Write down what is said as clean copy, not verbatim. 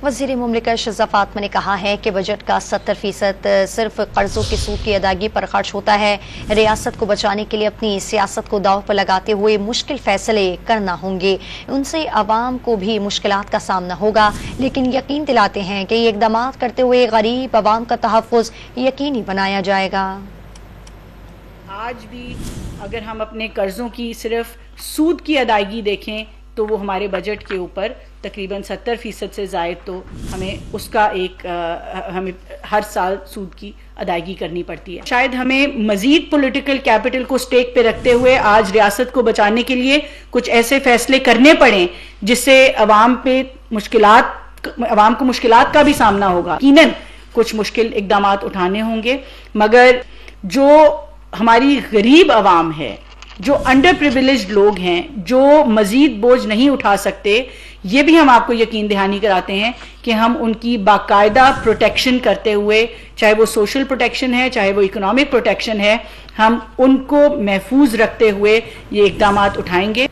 वज़ीर मुमलिकत शहज़ाद फातिमा ने कहा है कि बजट का 70% सिर्फ कर्जों की सूद की अदायगी पर खर्च होता है। रियासत को बचाने के लिए अपनी सियासत को दांव पर लगाते हुए मुश्किल फैसले करना होंगे। उनसे अवाम को भी मुश्किलात का सामना होगा, लेकिन यकीन दिलाते हैं कि ये इक़दाम करते हुए गरीब अवाम का तहफ़्फ़ुज़ यकीनी बनाया जाएगा। आज भी अगर हम अपने कर्जों की सिर्फ सूद की अदायगी देखें तो वो हमारे बजट के ऊपर तकरीबन 70% से ज़ायद तो हमें उसका हमें हर साल सूद की अदायगी करनी पड़ती है। शायद हमें मज़ीद पॉलिटिकल कैपिटल को स्टेक पे रखते हुए आज रियासत को बचाने के लिए कुछ ऐसे फैसले करने पड़ें जिससे अवाम को मुश्किलात का भी सामना होगा। यकीनन कुछ मुश्किल इक़दाम उठाने होंगे, मगर जो हमारी गरीब अवाम है, जो अंडर प्रिविलेज्ड लोग हैं, जो मजीद बोझ नहीं उठा सकते, ये भी हम आपको यकीन दहानी कराते हैं कि हम उनकी बाकायदा प्रोटेक्शन करते हुए, चाहे वो सोशल प्रोटेक्शन है, चाहे वो इकोनॉमिक प्रोटेक्शन है, हम उनको महफूज रखते हुए ये इक़दाम उठाएंगे।